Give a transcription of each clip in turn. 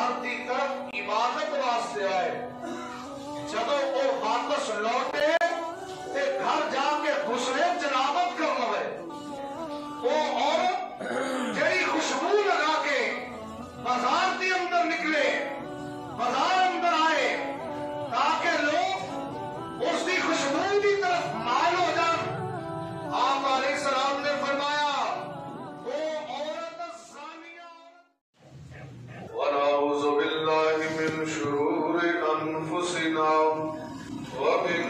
بازار دی طرف عبادت واسطے آئے جدو وہ واپس لوٹے تے گھر جا کے دوسرے جنابت کر لوے وہ عورت جڑی خوشبو لگا کے بازار دی اندر نکلے بازار اندر آئے تاکہ لوگ اس کی خوشبو کی طرف مائل ہو جان آپ علیہ السلام نے فرمایا وہ عورت زانیہ ونعوذ باللہ من شرور انفسنا ومن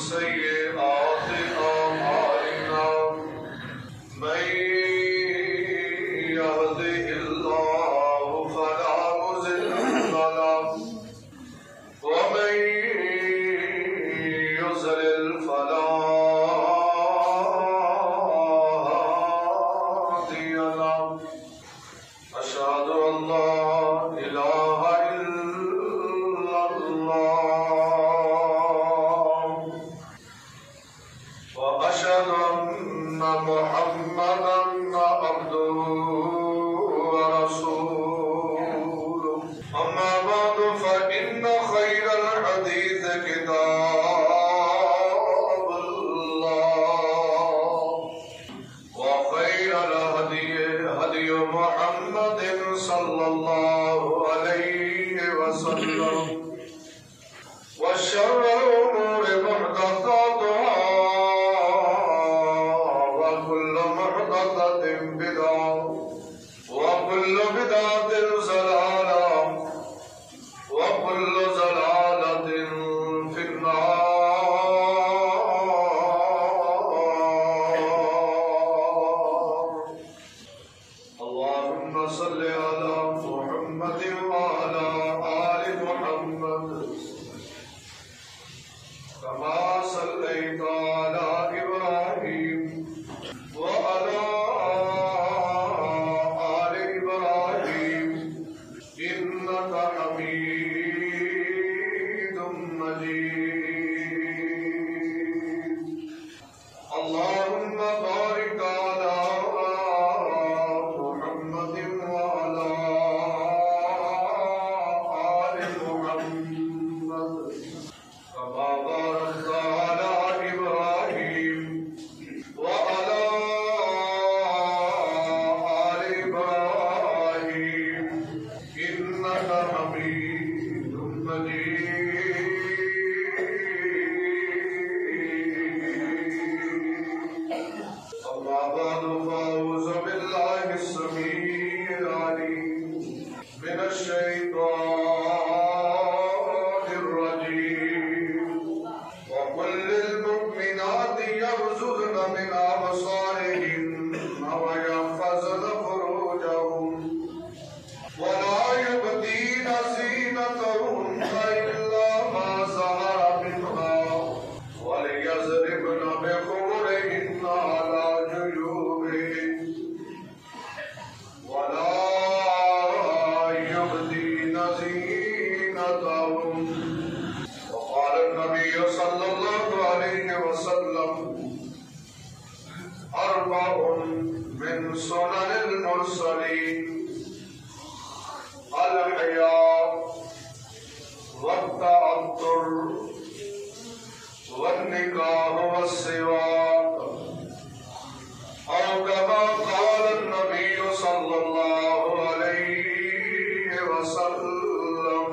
سیئات اعمالنا من يهده الله فلا مضل له ومن يضلل فلا هادي له أشهد أن لا إله إلا الله وأشهد أن محمدا عبده ورسوله أما بعد فإن خير الحديث كتاب الله وخير الهدي هدي محمد صلى الله عليه وسلم وشر الأمور محدثاتها وكل محدثة بدعة وكل بدعة ضلالة وكل ضلالة في النار اللهم صل على محمد وعلى آل محمد كما صليت على إبراهيم وعلى آل إبراهيم إنك حميد مجيد اللهم بارك على محمد وعلى آل محمد كما باركت على إبراهيم وعلى آل إبراهيم إنك حميد مجيد أما بعد فأعوذ بالله السميع العليم من الشيطان الرجيم وقل للمؤمنات يغضضن من أبصارهن ويحفظن فروجهن ولا يبدين زينتهن إلا ما ظهر منها وليضربن بخمرهن على جيوبهن ولا يبدين زينتهن وقال النبي صلى الله عليه وسلم أربع من سنن المرسلين الحياء والتعطر والنكاح والسواك أو كما قال النبي صلى الله عليه وسلم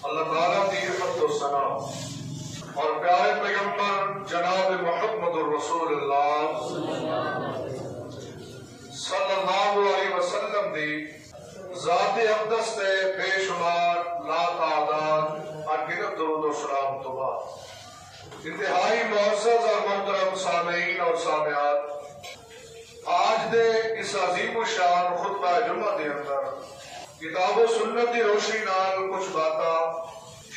اللہ تعالیٰ کی حمد و ثنا اور پیارے پیغمبر جناب محمد الرسول اللہ صلی اللہ علیہ وسلم دی ذات اقدس تے بے شمار لا تعداد انگنت درود و سلام تو بعد انتہائی معزز اور محترم سامعین اور سامعات آج دے اس عظیم و شان خطبہ جمعہ دے اندر کتاب و سنت دی روشنی نال کچھ باتاں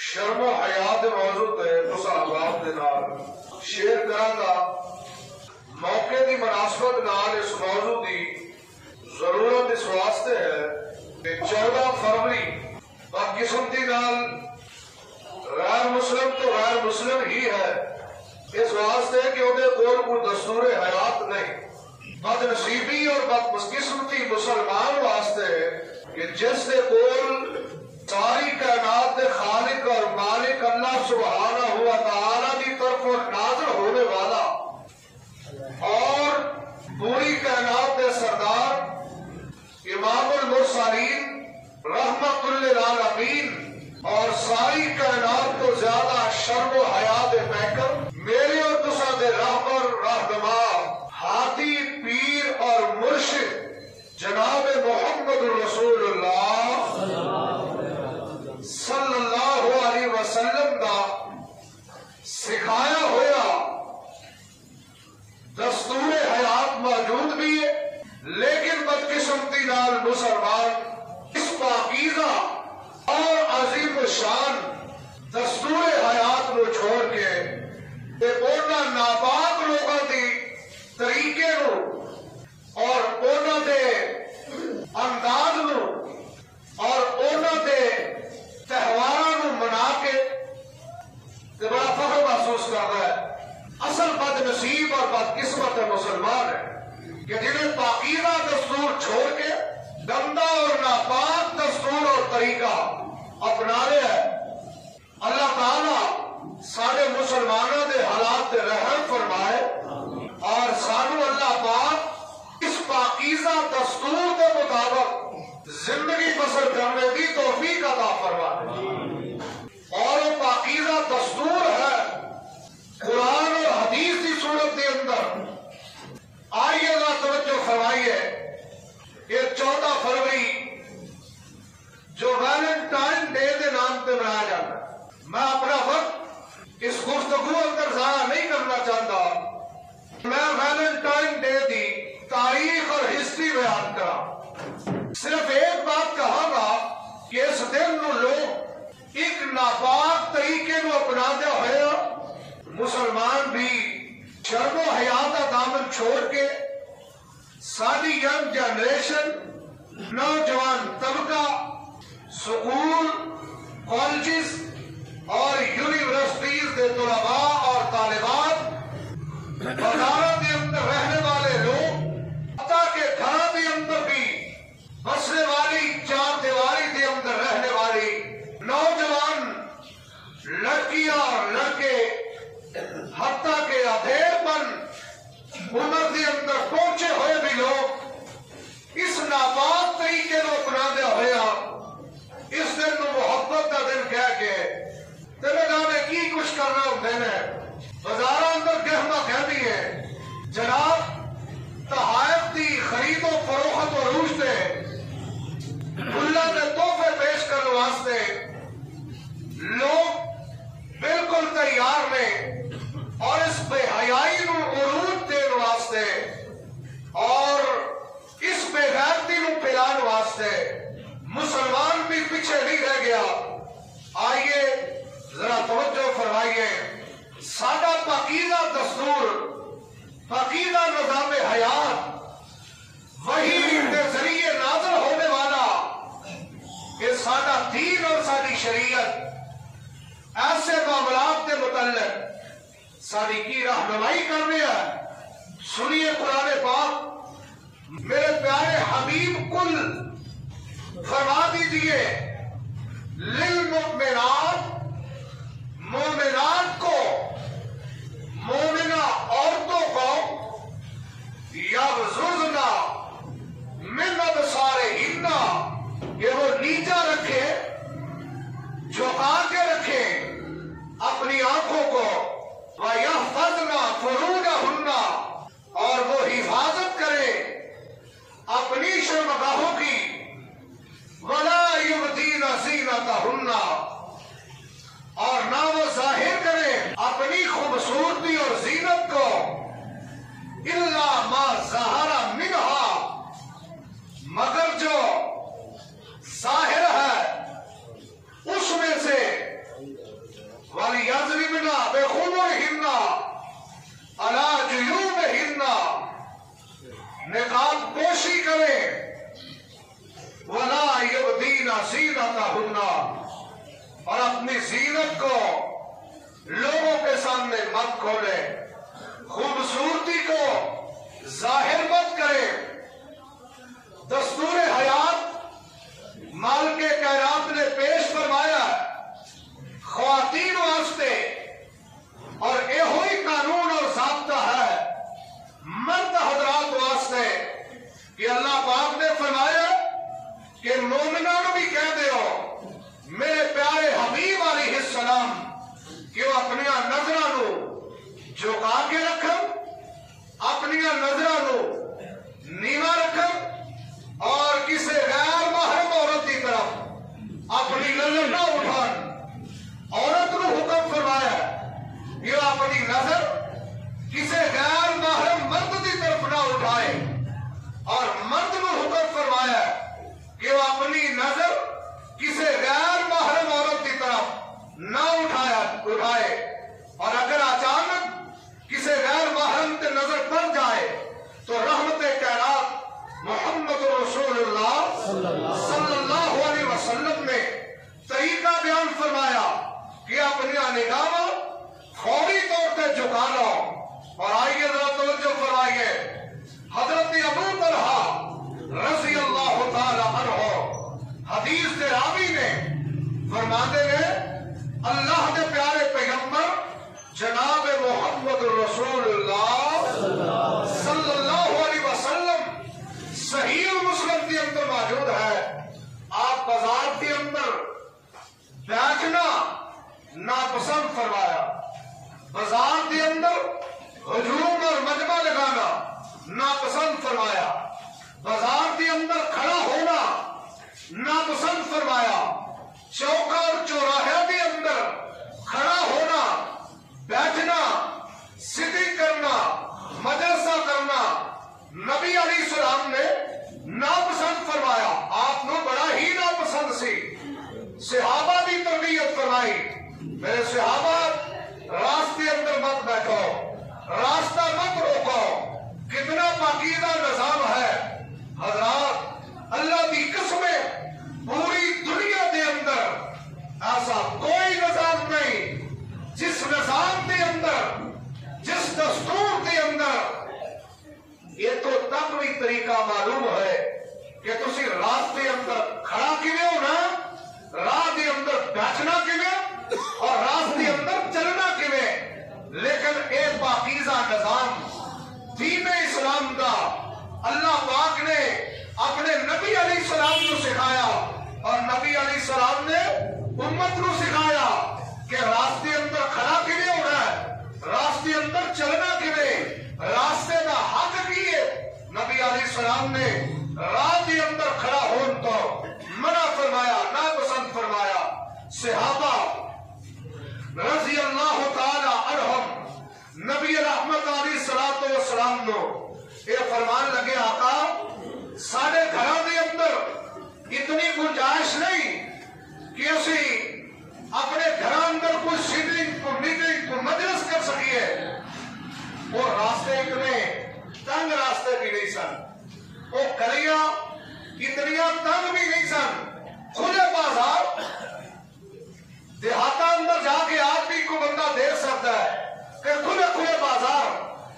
شرم و حیا دے موضوع تے تسا احباب دے نال شیئر کراں گا موقع دی مناسبت نال اس موضوع دی ضرورت اس واسطے ہے کہ 14 فروری بدقسمتی نال غیر مسلم تو غیر مسلم ہی ہے اس واسطے کہ وہ کوئی دستور حیات نہیں بد نصیبی اور بدقسمتی مسلمان واسطے کہ جس دے کول ساری کائنات تو زیادہ شرم و حیا دے پیکر میرے اور تساں دے رہبر رہنما ہادی پیر اور مرشد جناب محمد رسول اللہ صلی اللہ علیہ وسلم دا سکھایا ہوا دستور حیات موجود بھی ہے، لیکن بدقسمتی نال مسلمان اس پاکیزہ اور عظیم شان دستور حیات نو چھوڑ کے اونا ناپاک لوگوں دی طریقے نو اور اونا دے انداز نو اور اونا دے تہواراں نو منا کے بڑا فخر محسوس کر رہا ہے۔ اصل بد نصیب اور بدقسمت مسلمان ہے کہ جنہیں پاکیزہ دستور چھوڑ کے گندا اور ناپاک دستور اور طریقہ اپنا رہے ہیں۔ اللہ تعالیٰ سارے مسلمانوں دے حالات دے رحم فرمائے اور سانو اللہ پاک اس پاکیزہ دستور کے مطابق زندگی بسر کرنے کی توفیق عطا فرمائے۔ اور وہ پاکیزہ دستور ہے قرآن اور حدیث کی صورت کے اندر۔ آئیے گا توجہ فرمائیے، یہ 14 فروری جو ویلنٹائن ڈے کے نام پہ منایا جاتا ہے، میں اپنا وقت اس گفتگو اندر ضائع نہیں کرنا چاہتا۔ میں ویلنٹائن ڈے کی تاریخ اور ہسٹری بیان کرا، صرف ایک بات کہا گا کہ اس دن نو لوگ ایک ناپاک طریقے نو اپنا دیا ہوا مسلمان بھی شرم و حیا کا دامن چھوڑ کے ساری ینگ جنریشن نوجوان طبقہ سکول کالجز اور یونیورسٹیز کے طلباء اور طالبات بازاروں کے اندر رہنے والے لوگ حتیٰ کہ گھر کے اندر بھی بسنے والی چار دیواری کے اندر رہنے والی نوجوان لڑکیاں اور لڑکے حتیٰ کہ ادھیڑ پن عمر کے اندر پہنچے ہوئے بھی لوگ اس ناپاک طریقے کو اپنا دیا ہوا اس دن کو محبت کا دن کہہ کے تیرے جانے کی کچھ کرنا ہوتے ہیں بازار اندر گہما کہتی ہے جناب تحائف دی خرید و فروخت و عروج دے اللہ نے تحفے پیش کرنے واسطے لوگ بالکل تیار نے اور اس بے حیائی نو عروج دین واسطے اور اس بے غیرتی نو پھیلان واسطے مسلمان بھی پیچھے نہیں رہ گیا۔ آئیے ذرا توجہ فرمائیے، سادہ پاکیزہ دستور پاکیزہ نظام حیات وہی کے ذریعے نازل ہونے والا کہ سادہ دین اور ساری شریعت ایسے معاملات کے متعلق ساری کی رہنمائی کر رہا ہے۔ سنیے قرآن پاک، میرے پیارے حبیب کل فرما دیجئے للمؤمنات، مومنات کو، مومنہ عورتوں کو یغضضن من ابصارہن کہ وہ نیچا رکھے، جھکا کے رکھے اپنی آنکھوں کو، وَيَحْفَظْنَ فُرُوجَهُنَّ اور وہ حفاظت کرے اپنی شرمگاہوں کی، وَلَا يُبْدِينَ زِينَتَهُنَّ اور نہ وہ ظاہر کرے اپنی خوبصورتی اور زینت کو، إِلَّا مَا ظَهَرَ مِنْهَا مگر جو ظاہر ہے اس میں سے، وَلْيَضْرِبْنَ بِخُمُرِهِنَّ عَلَى جُيُوبِهِنَّ نقاب پوشی کرے، وَلَا يُبْدِينَ زِينَتَهُنَّ اور اپنی زینت کو لوگوں کے سامنے مت کھولے، خوبصورتی کو ظاہر مت کرے۔ دستور حیات مالک کائنات نے پیش فرمایا خواتین واسطے اور یہ قانون اور ضابطہ ہے مرد حضرات واسطے کہ اللہ پاک نے فرمایا کہ مومنوں بھی کہہ دے ہو میرے پیارے حبیب صلی اللہ علیہ وسلم نے طریقہ بیان فرمایا کہ اپنی نگاہ فوری طور پہ جھکا لو. اور آئیے ذرا توجہ فرمائیے, حضرت ابو طلحہ رضی اللہ تعالی عنہ حدیث کے راوی نے فرماتے ہیں اللہ کے پیارے پیغمبر جناب محمد رسول اللہ صلی اللہ علیہ وسلم صحیح مسلم کے اندر موجود ہے, آپ بازار کے اندر بیٹھنا ناپسند فرمایا, بازار کے اندر ہجوم اور مجمع لگانا ناپسند فرمایا, بازار کے اندر کھڑا ہونا ناپسند فرمایا, چوک اور چوراہے کے اندر کھڑا ہونا, بیٹھنا, سٹنگ کرنا, مجلسہ کرنا نبی علیہ السلام نے ناپسند فرمایا. آپ نے بڑا ہی ناپسند سی. صحابہ کی تربیت فرمائی, میرے صحابہ راستے اندر مت بیٹھو, راستہ مت روکو. کتنا پاکیزہ نظام ہے حضرات, اللہ کی قسمیں پوری دنیا کے اندر ایسا کوئی نظام نہیں جس نظام کے اندر, جس دستور کے اندر یہ تو تب بھی طریقہ معلوم ہے کہ تسی راستے اندر کھڑا کیویں ہونا, راہ کے اندر بیٹھنا کیویں اور راستے اندر چلنا کیویں. لیکن اے پاکیزہ نظام دین اسلام کا اللہ پاک نے اپنے نبی علیہ السلام کو سکھایا, اور نبی علیہ السلام نے امت کو سکھایا کہ راستے اندر کھڑا کیویں ہونا ہے, راستے اندر چلنا کیویں, راستے کا حق کیے. نبی علیہ السلام نے راہ کے اندر کھڑا ہون تو منع فرمایا, ناپسند فرمایا. صحابہ رضی اللہ تعالی عنہم نبی رحمت علیہ الصلوۃ والسلام نو یہ فرمان لگے, آقا سارے گھراں دے اندر اتنی گنجائش نہیں کہ اسی اپنے گھراں اندر کوئی سیٹنگ کو میٹنگ کو مجلس کر سکیے. وہ راستے اتنے تنگ راستے بھی نہیں سن, وہ گلیاں اتنی تنگ بھی نہیں سن. کھلے بازار دیہات اندر جا کے آدمی کو بندہ دیکھ سکتا ہے کہ کھلے کھلے بازار,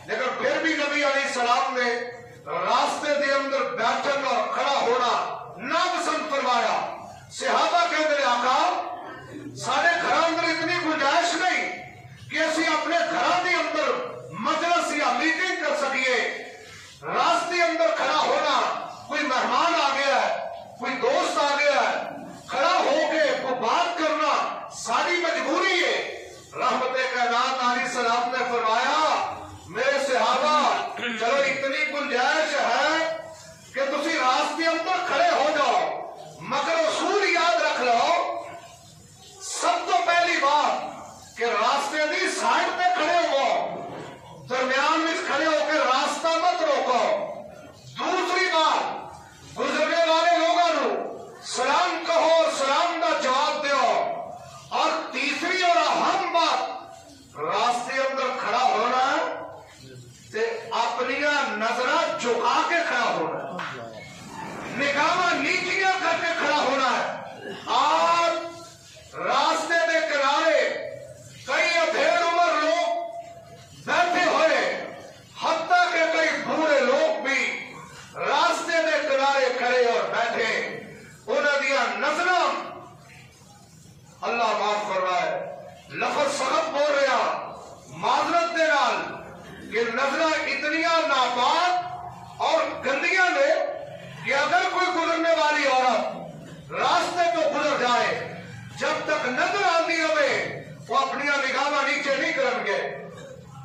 لیکن پھر بھی نبی علیہ السلام نے راستے دے اندر بیٹھنا اور کھڑا ہونا ناپسند فرمایا. صحابہ کہتے ہیں آقا سارے گھراں اندر اتنی گنجائش نہیں کہ اسی اپنے گھراں دے اندر مجلس یا میٹنگ کر سکیے. راستے اندر کھڑا ہونا, کوئی مہمان آ گیا ہے, کوئی دوست آ گیا ہے, کھڑا ہو کے کوئی بات کرنا ساری مجبوری ہے. رحمت کائنات علیہ السلام نے فرمایا میرے صحابہ چلو اتنی گنجائش ہے کہ تسی راستے اندر کھڑے ہو جاؤ, مگر اصول یاد رکھ لو, سب تو پہلی بات کہ راستے دی سائڈ پہ کھڑے ہو, درمیان میں کھڑے ہو کے راستہ مت روکو. دوسری بات گزرنے والے لوگوں سلام کہو اور سلام کا جواب دو. اور تیسری اور اہم بات راستے اندر کھڑا ہونا تے اپنی نظر جھکا کے کھڑا ہونا, نگاہ نیچیاں کر کے کھڑا ہونا ہے. آج راستے کے کنارے کئی ادھیڑ عمر لوگ بیٹھے ہوئے, حتیٰ کہ کئی بوڑھے لوگ بھی راستے کے کنارے کھڑے اور بیٹھے, انہوں دیا نظر اللہ معاف کر رہا ہے, لفظ سخت بول رہا معذرت دے نال کہ نظریں اتنی ناپاک اور گندیاں نے کہ اگر کوئی گزرنے والی عورت راستے تو گزر جائے, جب تک نظر آتی ہوئے وہ اپنی نگاہ نیچے نہیں کریں گے.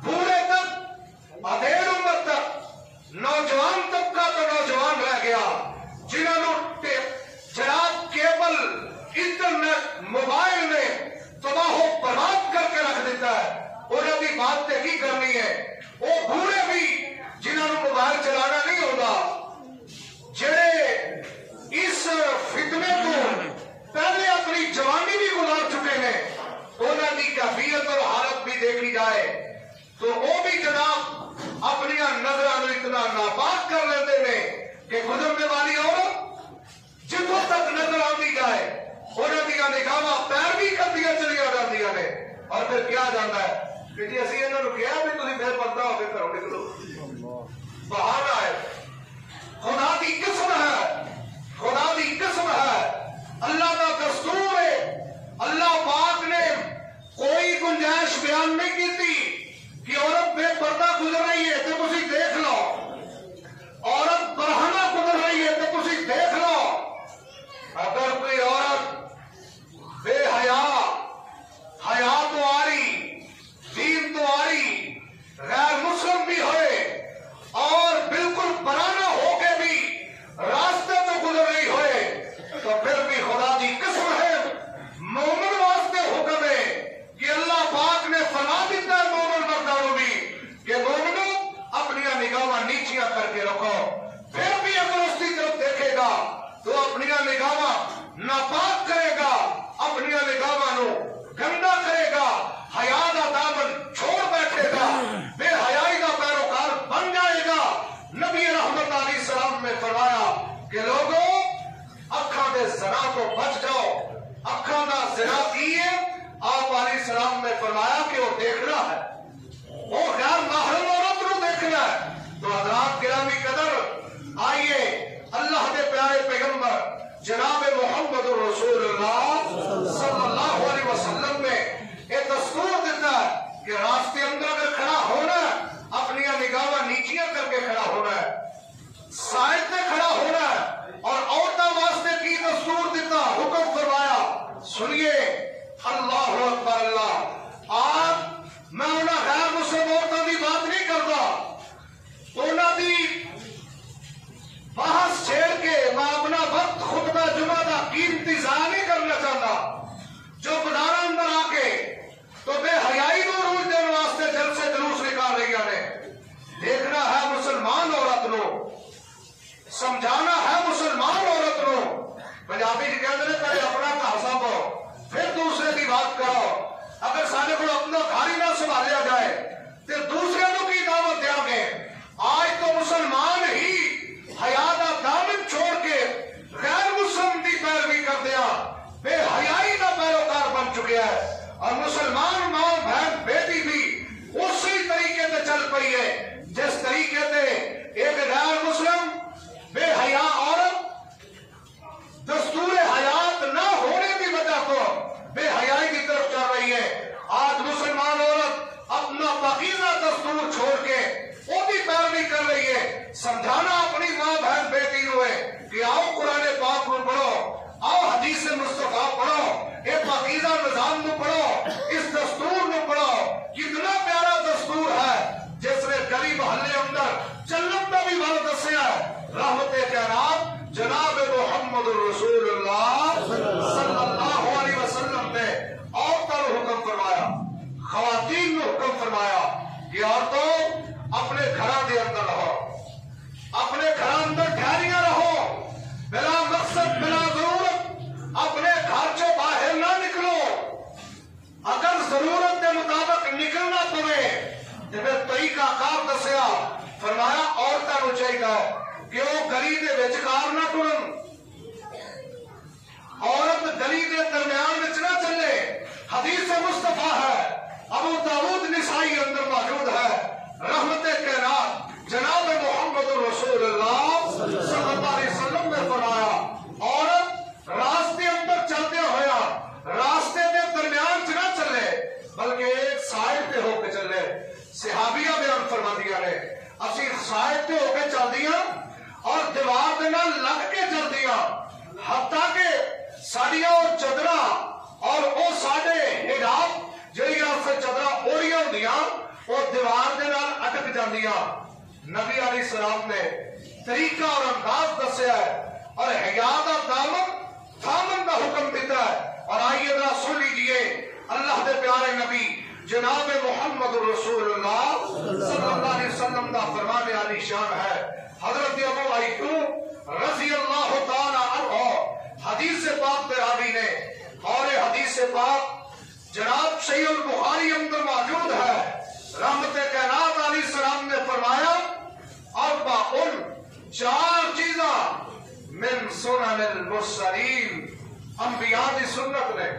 بوڑھے تک, ادھیڑ عمر تک, نوجوان طبقہ تو نوجوان رہ گیا جنہوں نے جناب کیبل, انٹرنیٹ, موبائل نے تباہ و برباد کر کے رکھ دیتا ہے. انہیں بھی بات کی کرنی ہے. وہ بوڑھے بھی جنہوں نے موبائل چلانا نہیں ہوتا, جڑے اس فتنے کو پہلے اپنی جوانی بھی گزار چکے ہیں, انہوں کی کیفیت اور حالت بھی دیکھی جائے تو وہ بھی جناب اپنی نظروں اتنا ناپاک کر لیتے ہیں کہ گزرنے والی عورت جتنے اور پھر کیا جاتا ہے کہ جی اسی انہوں نے کیا بھی تھی بے پردہ ہو کے گھروں نکلو. بہانا ہے. خدا کی قسم ہے, خدا کی قسم ہے, اللہ کا دستور ہے. اللہ پاک نے کوئی گنجائش بیان نہیں کی تھی کہ عورت بے پردہ گزر رہی ہے تو تسی دیکھ لو, عورت برہنہ گزر رہی ہے تو تسی دیکھ لو. اگر کوئی عورت بے حیا, حیا تو آ رہی, دین تو آ رہی, غیر مسلم بھی ہوئے اور بالکل برہنہ ہو کے بھی راستے تو گزر رہی ہوئے تو پھر بھی خدا کی قسم ہے مومن واسطے حکم ہے کہ اللہ پاک نے فرما دیتا ہے مومن مردوں بھی کہ مومنوں اپنی نگاہ نیچیاں کر کے رکھو. پھر بھی اگر اس کی طرف دیکھے گا تو اپنی نگاہ ناپاک کرے گا, اپنی نگاہ گندا کرے گا, حیا کا دامن چھوڑ بیٹھے گا, بے حیائی کا پیروکار بن جائے گا. نبی رحمت علیہ السلام نے فرمایا کہ لوگوں اکھاں دے زنا تو بچ جاؤ. اکھاں دا زنا کیے آپ علیہ السلام نے فرمایا کہ وہ دیکھنا ہے, وہ غیر محرم عورت کو دیکھنا ہے. تو حضرات گرامی قدر, آئیے اللہ کے پیارے پیغمبر جناب محمد رسول اللہ صلی اللہ علیہ وسلم نے ایک دستور دیتا ہے کہ راستے اندر اگر کھڑا ہونا ہے اپنی نگاہ نیچیاں کر کے کھڑا ہونا ہے, سائڈ میں کھڑا ہونا ہے. اور عورتوں واسطے کی دستور دیتا, حکم فرمایا, سنیے اللہ اکبر اللہ. آپ میں انہاں غیر مسلم عورتوں کی بات نہیں کرتا, انہاں دی بحث چھیڑ کے میں اپنا وقت خطبہ جمعہ کا قیمتی ضائع نہیں کرنا چاہتا. جو بازار اندر آ کے تو بے حیائی کو روز دینے واسطے جلسے جلوس نکال رہی نے. دیکھنا ہے مسلمان عورت نو, سمجھانا ہے مسلمان عورت نو. پنجابی جی کہتے ہیں پہلے اپنا گھر سنبھو پھر دوسرے کی بات کرو. اگر سارے کو اپنا گھر ہی نہ سنبھالیا جائے تو دوسرے کو کی دعوت دیا گے. آج تو مسلمان ہی حیا کا دامن چھوڑ کے غیر مسلم کی پیروی کر دیا, بے حیائی کا پیروکار بن چکے ہے. اور مسلمان ماں بہن بیٹی بھی اسی طریقے سے چل پئی ہے جس طریقے سے ایک غیر مسلم بے حیا عورت دستور حیات نہ ہونے کی وجہ کو بے حیائی کی طرف چل رہی ہے. آج مسلمان عورت اپنا پاکیزہ دستور چھوڑ کے وہ بھی پیروی کر رہی ہے. سمجھانا اپنی ماں بہن بیٹی ہوئے کہ آؤ قرآن پاک کو پڑھو, آؤ حدیث مصطفیٰ پڑھو, اے پاکیزہ نظام کو پڑھو, اس دستور کو پڑھو. کتنا پیارا دستور ہے جس نے گلی محلے اندر چلن کا بھی بل دسیا ہے. رحمت کائنات جناب محمد رسول اللہ صلی اللہ علیہ وسلم نے عورتوں کو حکم فرمایا, خواتین کو حکم فرمایا کہ عورتوں اپنے گھراں دے اندر رہو, اپنے گھراں اندر ٹھہریاں رہو, بلا مقصد بلا ضرورت اپنے گھر سے باہر نہ نکلو. اگر ضرورت کے مطابق نکلنا پڑے تو پھر طریقہ کار دسیا. فرمایا عورتوں کو چاہیے کہ وہ گلی دے وچکار نہ ٹرن, عورت گلی دے درمیان وچ نہ چلے. حدیث مصطفیٰ ہے, ابو داؤد نسائی اندر موجود ہے. رحمت کائنات جناب محمد رسول اللہ صلی اللہ علیہ وسلم نے فرمایا عورت راستے اندر چلتے ہویا راستے کے درمیان چ نہ چلے بلکہ ایک سائڈ پہ ہو کے چلے. صحابیہ بیان فرما دیا نے اسی سائڈ پہ ہو کے چل دیا اور دیوار کے نال لگ کے چل دیا, حتیٰ کہ ساڑیاں اور چادراں اور وہ ساڈے حجاب جہی سے چادراں اوڑیاں ہوندیاں وہ دیوار کے نال اٹک جاندیاں. نبی علیہ السلام نے طریقہ اور انداز دسیا ہے اور حیا کا دامن تھامن کا حکم دیتا ہے. اور آئیے ذرا سن لیجیے اللہ کے پیارے نبی جناب محمد رسول اللہ صلی اللہ علیہ وسلم کا فرمان علی شان ہے. حضرت ابو ایوب رضی اللہ تعالی عنہ حدیث پاک پہ راوی نے, اور حدیث پاک جناب صحیح البخاری اندر موجود ہے. رحمت کائنات علیہ السلام نے فرمایا اربعٌ, چار چیزاں من سنن المرسلین, انبیاء کی سنت نے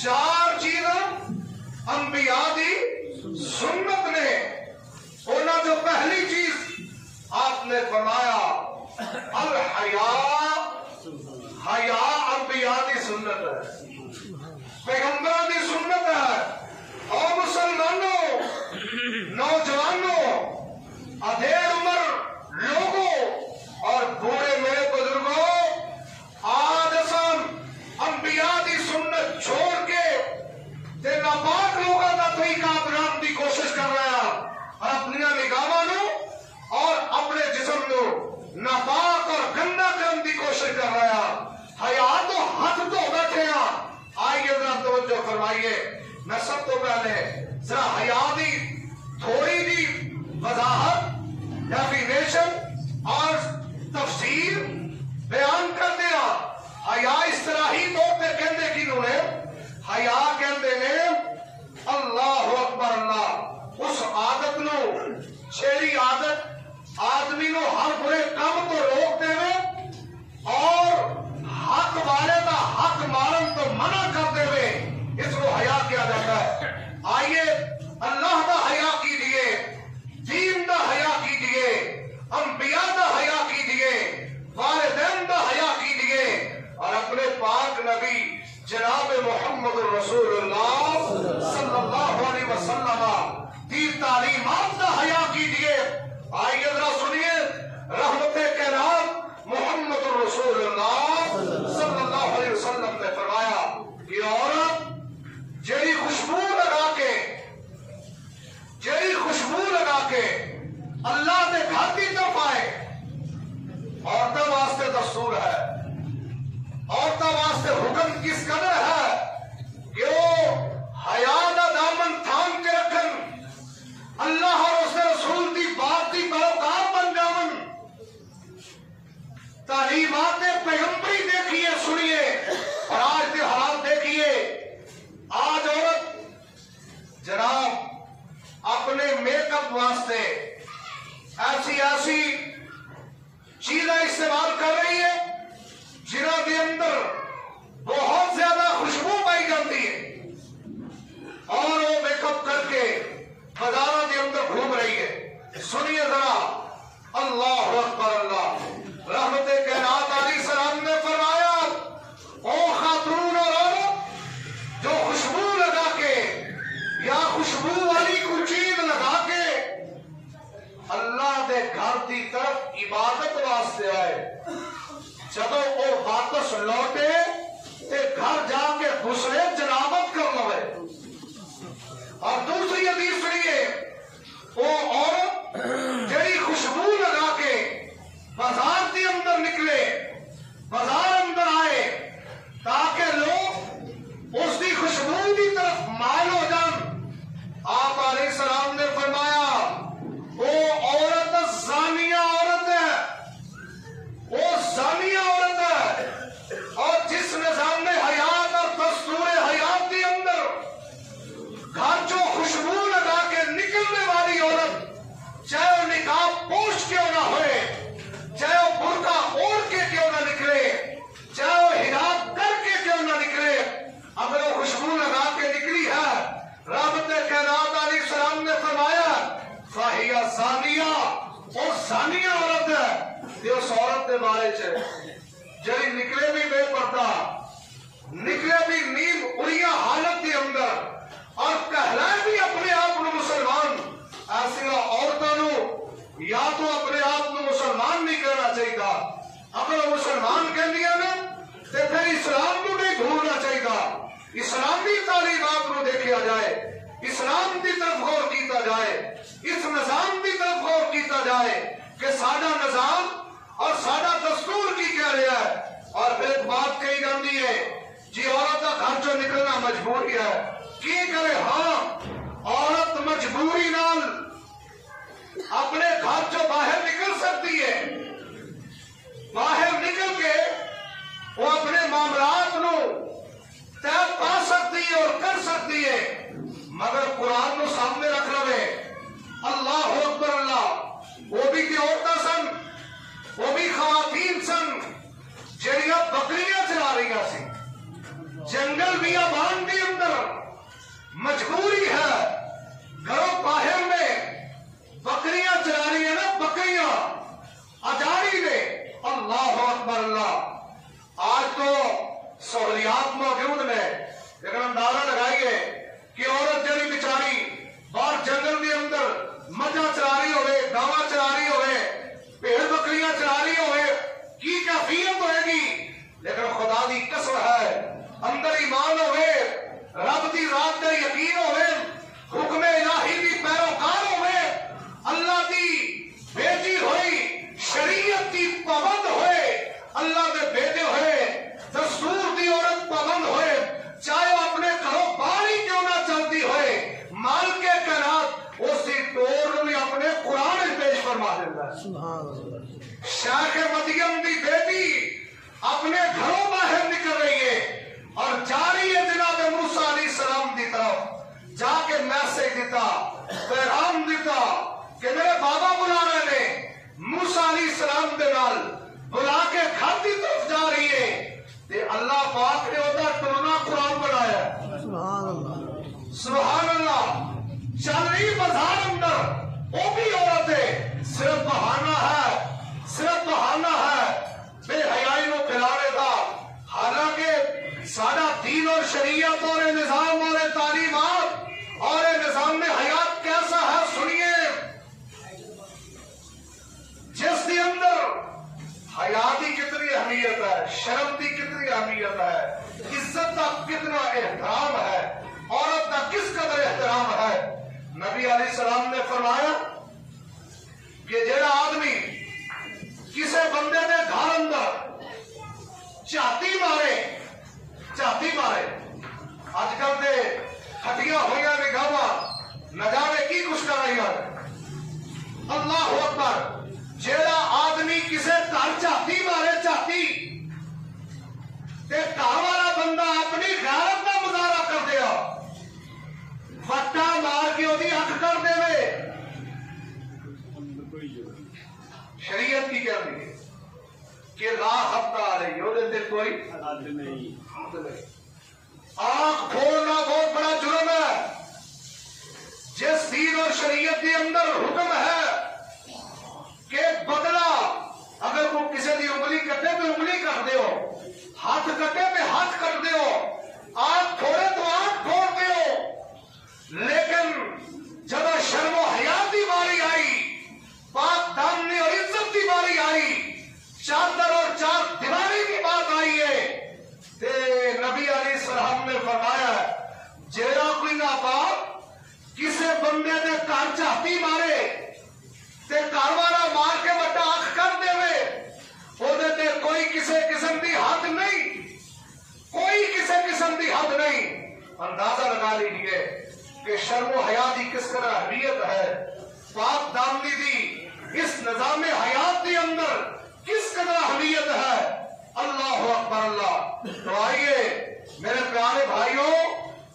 چار چیزاں انبیاء دی سنت نے انہاں جو پہلی چیز آپ نے فرمایا الحیاء، حیا انبیاء دی سنت ہے، پیغمبروں دی سنت ہے۔ اور مسلمانوں، نوجوانوں، ادھیڑ عمر لوگوں اور بوڑھے میرے بزرگوں، آج اساں انبیاء دی سنت چھوڑ کے تے ناپاک لوگوں کا طریقہ اپناؤن دی کوشش کر رہے ہیں اور اپنی نگاہاں نو اور اپنے جسم نو ناپاک اور گندا کرنے دی کوشش کر رہے ہیں۔ حیا تو ہاتھ تو بیٹھے ہیں۔ آئیے ذرا توجہ فرمائیے، میں سب تو پہلے ذرا حیا دی تھوڑی جی وضاحت، ڈیفینیشن اور تفسیر بیان کر دیا۔ حیا اصطلاحی طور پہ کہندے کینوں نے؟ حیا کہندے نے اللہ اکبر اللہ، اس عادت نو چھیڑی عادت آدمی نو ہر برے کام تو روک دے اور حق والے دا حق مارن تو منع کر دے، اس کو حیا کیا جاتا ہے۔ آئیے اللہ دا حیا کیجئے، دین دا حیا کیجئے، انبیاء دا حیا کیجئے، والدین دا حیا کیجئے اور اپنے پاک نبی جناب محمد رسول اللہ صلی اللہ علیہ وسلم کی تعلیمات کا حیا کیجئے۔ آئیے ذرا سنیے، رحمت کائنات محمد رسول اللہ صلی اللہ علیہ وسلم نے فرمایا کہ عورت جیڑی خوشبو لگا کے اللہ دے گھر کی طرف آئے، عورتوں واسطے دستور ہے، عورتوں واسطے حکم کس قدر ہے کہ وہ حیا دا دامن تھام کے رکھن، اللہ اور اس رسول دی بات دی پیروکار بن جاون، تعلیمات پیغمبری دیکھیے، سنیے اور آج کے حالات دیکھیے۔ آج عورت جناب اپنے میک اپ واسطے ایسی چیزیں استعمال کر رہی ہے جنہوں کے اندر بہت زیادہ خوشبو پائی جاتی ہے اور وہ میک اپ کر کے بازاروں کے اندر گھوم رہی ہے۔ سنیے ذرا، اللہ اکبر اللہ، رحمت کائنات علیہ السلام نے فرمایا او خاتون اور عورت جو خوشبو لگا کے یا خوشبو والی کوئی چیز لگا کے اللہ دے گھر دی طرف عبادت واسطے آئے، جب وہ واپس لوٹے تے گھر جا کے دوسرے جنابت کر لوے۔ اور دوسری حدیث سنیے، وہ عورت جڑی خوشبو لگا کے بازار کے اندر نکلے، بازار اندر آئے تاکہ لوگ اس کی خوشبو کی طرف مائل ہو جان۔ آپ علیہ السلام نے فرمایا وہ عورت زانیہ عورت ہے، وہ زانیہ عورت ہے، اور جس نظام نے حیات اور دستور حیات کے اندر گھر جو خوشبو لگا کے نکلنے والی عورت، چاہے وہ نقاب پوش کیوں نہ ہوئے، چاہے وہ برقع اوڑھ کے کیوں نہ نکلے، چاہے وہ حجاب کر کے کیوں نہ نکلے، اگر وہ خوشبو لگا کے نکلی ہے، رحمت کائنات علیہ السلام نے فرمایا فاہیہ زانیہ، وہ زانیہ عورت ہے۔ یہ اس عورت کے بارے جڑی نکلے بھی بے پردہ، نکلے بھی نیم اڑیا حالت کے اندر اور کہلائے بھی اپنے آپ کو مسلمان، ایسی عورتوں نو یا تو اپنے آپ کو مسلمان نہیں کہنا چاہیے، اگر وہ مسلمان کہہ دیا نا تو پھر اسلام کو نہیں بھولنا چاہیے۔ اسلامی تعلیمات کو دیکھا جائے، اسلام کی طرف غور کیتا جائے، اس نظام کی طرف غور کیتا جائے کہ سادہ نظام اور سادہ دستور کی کہہ رہا ہے۔ اور پھر ایک بات کہی جاتی ہے جی عورت کا گھر چو نکلنا مجبوری ہے، کی کرے؟ ہاں، عورت مجبوری نال اپنے گھر چو باہر نکل سکتی ہے، باہر نکل کے وہ اپنے معاملات نو طے پا سکتی ہے اور کر سکتی ہے، مگر قرآن کو سامنے رکھ لوے، اللہ اکبر اللہ، وہ بھی کہ عورتیں سن، وہ بھی خواتین سن جڑیاں بکریاں چلا رہی سی، جنگل بیابان کے اندر مجبوری ہے. گھروں باہر میں بکریاں چلا رہی ہیں نا، بکریاں اجاری میں. اللہ اکبر اللہ. آج تو سہولیات موجود ہیں، لیکن اندازہ لگائیے کہ عورت جڑی بیچاری باہر جنگل کے اندر مجھا چلا رہی ہوئے، گاواں چلا رہی ہوئے، بھیڑ بکریاں چلا رہی ہوئے، کی کیفیت ہوئے گی. لیکن خدا دی قسم ہے، اندر ایمان ہوئے، رب دی ذات تے یقین ہوئے، حکم الہی دی پیروکار ہوئے، اللہ دی بھیجی ہوئی شریعت کی پابند ہوئے، اللہ دے بھیجے ہوئے دستور دی عورت پابند ہوئے، چاہے وہ اپنے گھروں باہر ہی کیوں نہ چلتی ہوئے، مال کے کائنات اسی ٹور بھی اپنے قرآن پیش فرما دیتا ہے. شیخ مدین دی بیٹی اپنے گھروں باہر نکل رہی ہے اور جا رہی ہے جناب موسیٰ علیہ السلام دی طرف، جا کے میسج دیتا، پیغام دیتا کہ میرے بابا بلا رہے ہیں. موسیٰ علیہ السلام دے نال بلا کے گھر دی طرف جا رہی ہے تے اللہ پاک نے ہوتا ٹرنا قرآن بنایا. سبحان اللہ سبحان اللہ. چل رہی بازار اندر وہ بھی عورت ہے، صرف بہانہ ہے، صرف بہانہ ہے بے حیائی نو پھیلانے کا. حالانکہ سارا دین اور شریعت اور نظام اور تعلیمات اور نظام میں حیات کیسا ہے سنیے. جس کے اندر حیات کی کتنی اہمیت ہے، شرم کی کتنی اہمیت ہے، عزت کا کتنا احترام ہے، عورت کا کس قدر احترام ہے. نبی علیہ السلام نے فرمایا کہ جڑا آدمی کسی بندے نے گھر اندر چاتی مارے، چاتی مارے، اج کل دے ہٹیاں ہوئی نگاواں نہ جانے کی کچھ کر رہی ہیں. اللہ اکبر. جیڑا آدمی کسی گھر چاتی مارے، چاتی تے گھر والا بندہ اپنی غیرت کا مظاہرہ کر دیا، وٹا مار کے وہی اکھ کر دے، شریعت کی کہہ رہی ہے کہ لا حد علیہ، وہ دے کوئی حد نہیں. آنکھ کھولنا بہت بڑا جرم ہے. جس دین اور شریعت کے اندر حکم ہے کہ بدلہ، اگر وہ کسی دی انگلی کٹے تو انگلی کٹ دیو، ہاتھ کٹے تو ہاتھ کٹ دیو، آنکھ کھولے تو آنکھ کھول دیو. لیکن جب شرم و حیات کی باری آئی، پاک دامنی اور عزت کی باری آئی، چادر اور چار دیواری کی بات آئی ہے، تے نبی علیہ السلام نے فرمایا جیڑا کوئی ناپاک کسی بندے دے گھر چاتی مارے تے گھر والا مار کے وڈا اکھ کر دے، وہ تے کوئی کسی قسم کی حد نہیں، کوئی کسی قسم کی حد نہیں. اندازہ لگا لیجیے کہ شرم و حیات کی کس طرح اہمیت ہے، پاک دامنی دی اس نظام حیات کے اندر کس قدر اہمیت ہے. اللہ اکبر اللہ. تو آئیے میرے پیارے بھائیوں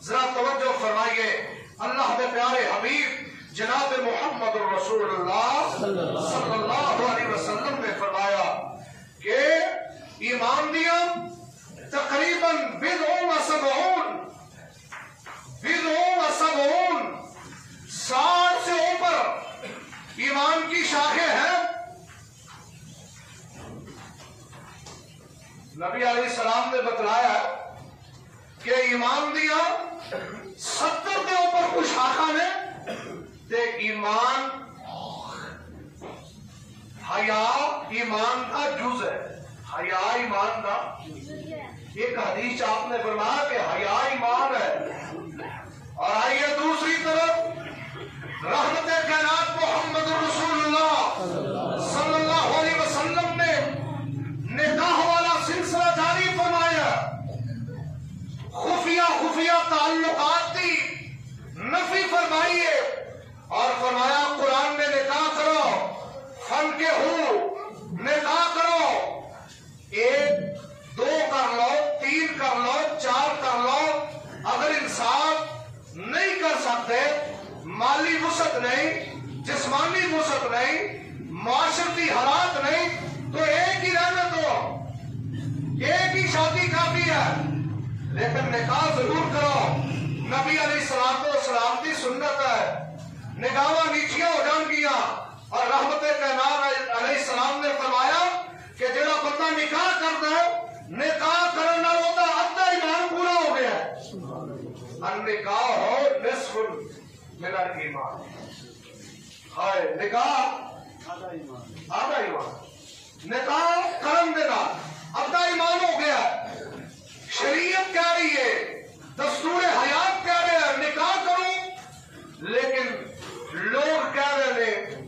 ذرا توجہ فرمائیے. اللہ کے پیارے حبیب جناب محمد رسول اللہ صلی اللہ علیہ وسلم نے فرمایا کہ ایمان دیا تقریباً بدعون 60 سے اوپر ایمان کی شاخیں ہیں. نبی علیہ السلام نے بتلایا کہ ایمان دیا 70 کے اوپر کچھ شاخہ نے تے ایمان حیا ایمان کا جز ہے. حیا ایمان کا ایک حدیث آپ نے فرمایا کہ حیا ایمان ہے. اور آئیے دوسری طرف رحمت کائنات محمد رسول اللہ صلی اللہ علیہ وسلم نے نکاح والا سلسلہ جاری فرمایا. خفیہ تعلقات کی نفی فرمائیے اور فرمایا قرآن میں نکاح کرو، فن کے ہو نکاح کرو، 1 2 کر لو، 3 کر لو، 4 کر لو. اگر انصاف نہیں کر سکتے، مالی وسعت نہیں، جسمانی وسعت نہیں، معاشرتی حالات نہیں، تو ایک ہی رہنے دو، ایک ہی شادی کافی ہے. لیکن نکاح ضرور کرو. نبی علیہ السلام کی سنت ہے نگاہ نیچیاں ہو جان گیا اور رحمت کائنات علیہ السلام نے فرمایا کہ جڑا بندہ نکاح کرتا ہے نکاح کرنے والا دا ادھا ایمان پورا ہو گیا ہے النکاح ہو نصف من الایمان ہائے نکاح آدھا ایمان نکاح کرن دے نال ادھا ایمان ہو گیا ہے شریعت کہہ رہی ہے دستور حیات کہہ رہے ہیں نکاح کرو لیکن لوگ کہہ رہے ہیں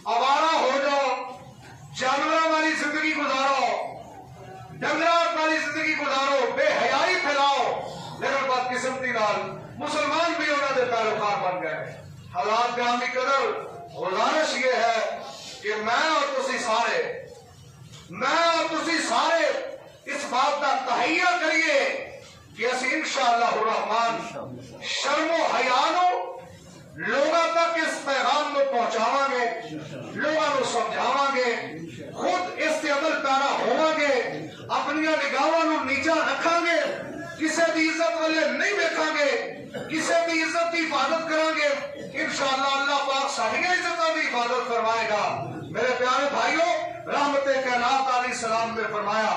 آوارہ ہو جاؤ جانوروں والی زندگی گزارو ڈنگراں والی زندگی گزارو بے حیائی پھیلاؤ لیکن بات قسمتی نال مسلمان بھی انہوں نے پیروکار بن گئے حالات بیان کی قدر گزارش یہ ہے کہ میں اور تسی سارے اس بات کا تہیہ کریے کہ اسی انشاءاللہ الرحمن شرم و حیا نو لوگوں تک اس پیغام کو پہنچاواں گے لوگوں کو سمجھاواں گے خود اس سے عمل پیرا ہوواں گے اپنی نگاہاں نو نیچا رکھاں گے کسی دی عزت والے نہیں دیکھاں گے کسی دی عزت کی حفاظت کریں گے انشاءاللہ اللہ پاک ساری عزتوں کی حفاظت فرمائے گا میرے پیارے بھائیوں رحمت کائنات علیہ السلام نے فرمایا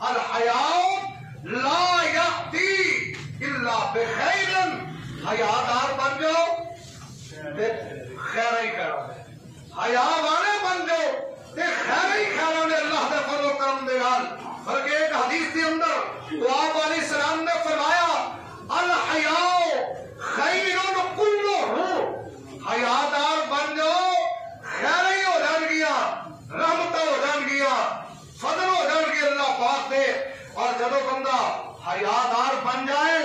الحیاء لا یأتی الا بخیر حیادار بن جاؤ خیر ہی خیر حیا والے بن جاؤ تے خیر ہی خیر نے اللہ دے فضل و کرم دے نال بلکہ ایک حدیث کے اندر تو آپ علیہ السلام نے فرمایا الحیاء خیر کلہ حیادار بن جاؤ خیر ہی ہو جان گیا رحمت ہو جان گیا فضل ہو جان گیا اللہ پاک دے اور جب بندہ حیادار بن جائے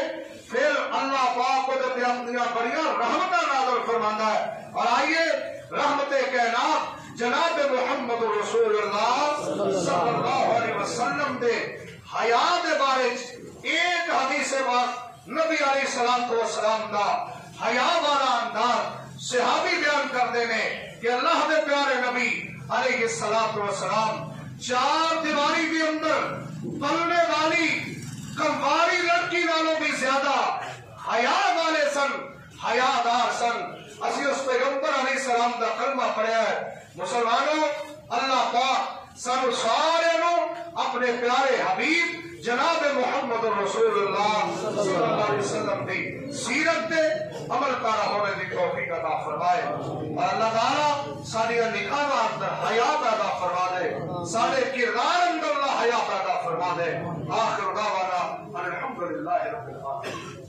پھر اللہ پاک کو اپنی بڑی رحمت نازل فرماتا ہے اور آئیے رحمت کائنات جناب محمد رسول اللہ صلی اللہ علیہ وسلم دے حیا دے بارے ایک حدیث پاک نبی علیہ السلام دا حیا والا انداز صحابی بیان کر دینے کہ اللہ دے پیارے نبی علیہ السلام چار دیواری کے اندر پلنے والی کمواری لڑکی والوں بھی زیادہ حیا والے سن حیادار سن اسی اس پیغمبر علیہ السلام دا کلمہ پڑھیا ہے مسلمانوں اللہ پاک سانو سارے نو اپنے پیارے حبیب جناب محمد رسول اللہ صلی اللہ علیہ وسلم دی سیرت دے عمل پیرا ہونے دی توفیق عطا فرمائے اور اللہ تعالیٰ ساری نکاح اندر حیات عطا فرما دے سارے کردار اندر اللہ حیات عطا فرما دے آخر دعوانا الحمدللہ رب العالمین